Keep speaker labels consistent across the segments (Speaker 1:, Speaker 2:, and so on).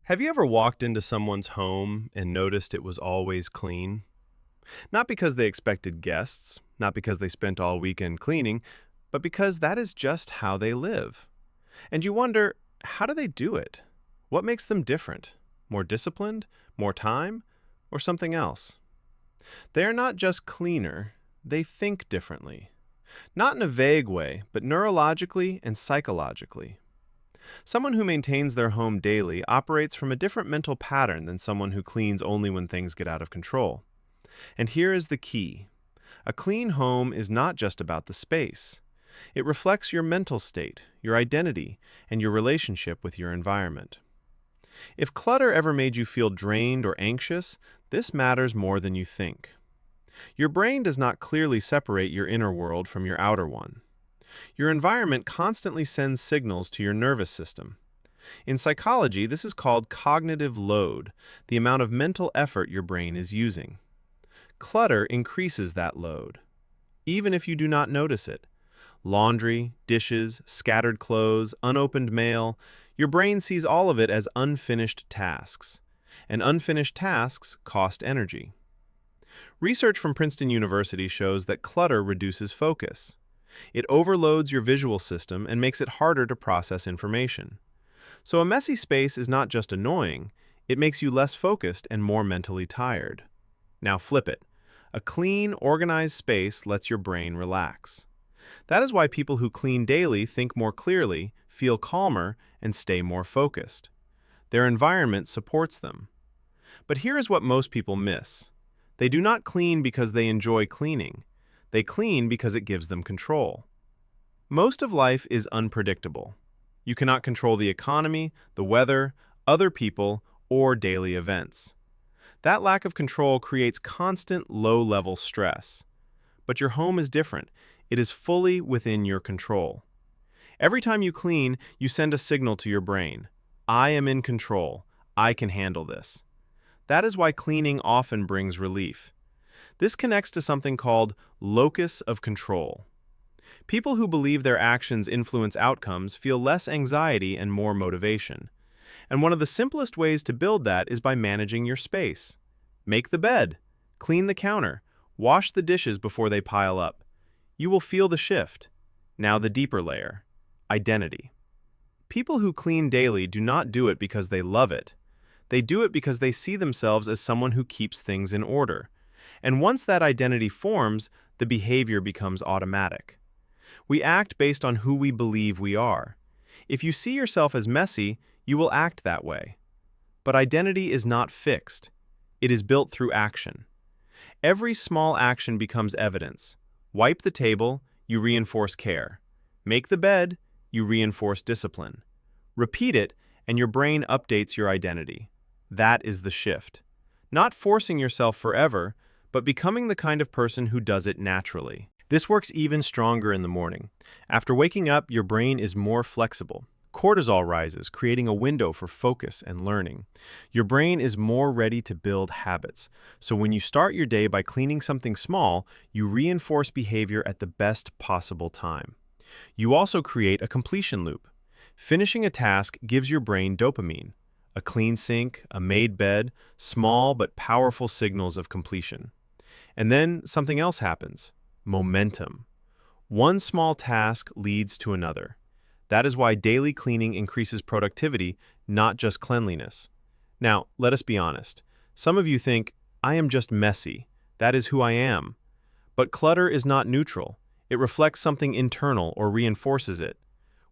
Speaker 1: Have you ever walked into someone's home and noticed it was always clean? Not because they expected guests, not because they spent all weekend cleaning, but because that is just how they live. And you wonder, how do they do it? What makes them different? More disciplined? More time? Or something else? They are not just cleaner, they think differently. Not in a vague way, but neurologically and psychologically. Someone who maintains their home daily operates from a different mental pattern than someone who cleans only when things get out of control. And here is the key. A clean home is not just about the space. It reflects your mental state, your identity, and your relationship with your environment. If clutter ever made you feel drained or anxious, this matters more than you think. Your brain does not clearly separate your inner world from your outer one. Your environment constantly sends signals to your nervous system. In psychology, this is called cognitive load, the amount of mental effort your brain is using. Clutter increases that load, even if you do not notice it. Laundry, dishes, scattered clothes, unopened mail, your brain sees all of it as unfinished tasks. And unfinished tasks cost energy. Research from Princeton University shows that clutter reduces focus. It overloads your visual system and makes it harder to process information. So a messy space is not just annoying, it makes you less focused and more mentally tired. Now flip it. A clean, organized space lets your brain relax. That is why people who clean daily think more clearly, feel calmer, and stay more focused. Their environment supports them. But here is what most people miss. They do not clean because they enjoy cleaning. They clean because it gives them control. Most of life is unpredictable. You cannot control the economy, the weather, other people, or daily events. That lack of control creates constant low-level stress. But your home is different. It is fully within your control. Every time you clean, you send a signal to your brain. I am in control. I can handle this. That is why cleaning often brings relief. This connects to something called locus of control. People who believe their actions influence outcomes feel less anxiety and more motivation. And one of the simplest ways to build that is by managing your space. Make the bed, clean the counter, wash the dishes before they pile up. You will feel the shift. Now the deeper layer, identity. People who clean daily do not do it because they love it. They do it because they see themselves as someone who keeps things in order. And once that identity forms, the behavior becomes automatic. We act based on who we believe we are. If you see yourself as messy, you will act that way. But identity is not fixed. It is built through action. Every small action becomes evidence. Wipe the table, you reinforce care. Make the bed, you reinforce discipline. Repeat it, and your brain updates your identity. That is the shift. Not forcing yourself forever, but becoming the kind of person who does it naturally. This works even stronger in the morning. After waking up, your brain is more flexible. Cortisol rises, creating a window for focus and learning. Your brain is more ready to build habits. So when you start your day by cleaning something small, you reinforce behavior at the best possible time. You also create a completion loop. Finishing a task gives your brain dopamine. A clean sink, a made bed, small but powerful signals of completion. And then something else happens. Momentum. One small task leads to another. That is why daily cleaning increases productivity, not just cleanliness. Now, let us be honest. Some of you think, I am just messy. That is who I am. But clutter is not neutral. It reflects something internal or reinforces it.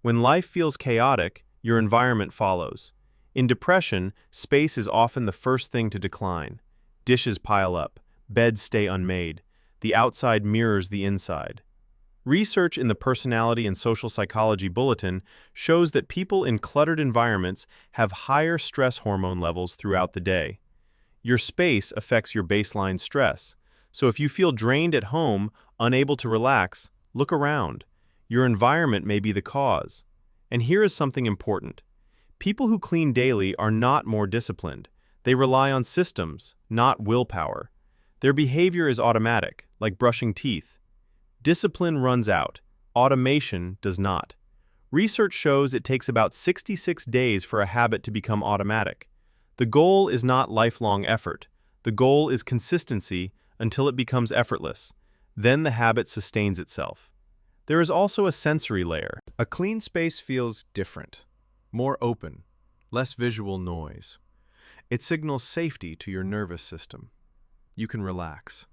Speaker 1: When life feels chaotic, your environment follows. In depression, space is often the first thing to decline. Dishes pile up. Beds stay unmade. The outside mirrors the inside. Research in the Personality and Social Psychology Bulletin shows that people in cluttered environments have higher stress hormone levels throughout the day. Your space affects your baseline stress. So if you feel drained at home, unable to relax, look around. Your environment may be the cause. And here is something important. People who clean daily are not more disciplined. They rely on systems, not willpower. Their behavior is automatic, like brushing teeth. Discipline runs out. Automation does not. Research shows it takes about 66 days for a habit to become automatic. The goal is not lifelong effort. The goal is consistency until it becomes effortless. Then the habit sustains itself. There is also a sensory layer. A clean space feels different, more open, less visual noise. It signals safety to your nervous system. You can relax.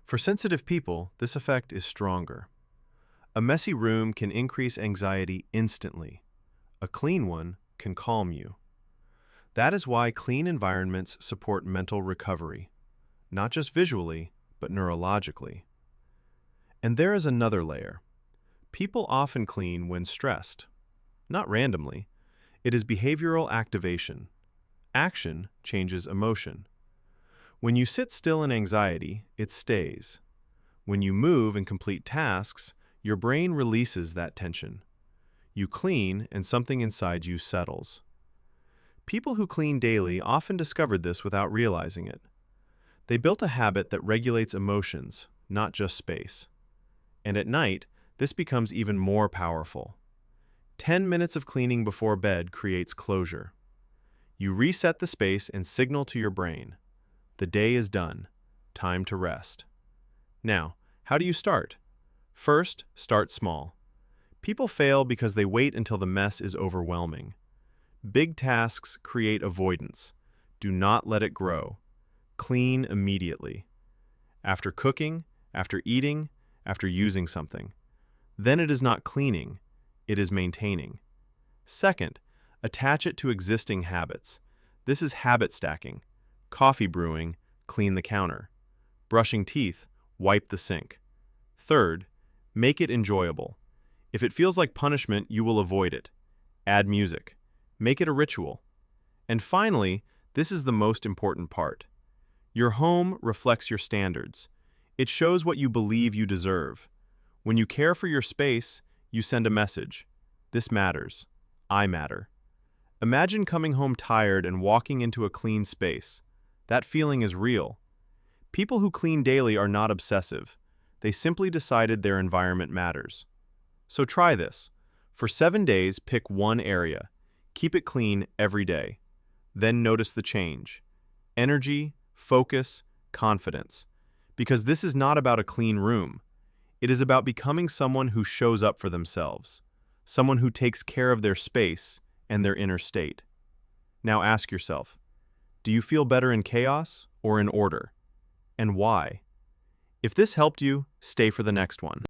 Speaker 1: For sensitive people, this effect is stronger. A messy room can increase anxiety instantly. A clean one can calm you. That is why clean environments support mental recovery, not just visually, but neurologically. And there is another layer. People often clean when stressed. Not randomly. It is behavioral activation. Action changes emotion. When you sit still in anxiety, it stays. When you move and complete tasks, your brain releases that tension. You clean, and something inside you settles. People who clean daily often discovered this without realizing it. They built a habit that regulates emotions, not just space. And at night, this becomes even more powerful. 10 minutes of cleaning before bed creates closure. You reset the space and signal to your brain. The day is done. Time to rest. Now, how do you start? First, start small. People fail because they wait until the mess is overwhelming. Big tasks create avoidance. Do not let it grow. Clean immediately. After cooking, after eating, after using something. Then it is not cleaning, it is maintaining. Second, attach it to existing habits. This is habit stacking. Coffee brewing, clean the counter. Brushing teeth, wipe the sink. Third, make it enjoyable. If it feels like punishment, you will avoid it. Add music. Make it a ritual. And finally, this is the most important part. Your home reflects your standards. It shows what you believe you deserve. When you care for your space, you send a message. This matters. I matter. Imagine coming home tired and walking into a clean space. That feeling is real. People who clean daily are not obsessive. They simply decided their environment matters. So try this. For 7 days, pick one area. Keep it clean every day. Then notice the change. Energy, focus, confidence. Because this is not about a clean room. It is about becoming someone who shows up for themselves. Someone who takes care of their space and their inner state. Now ask yourself, do you feel better in chaos or in order? And why? If this helped you, stay for the next one.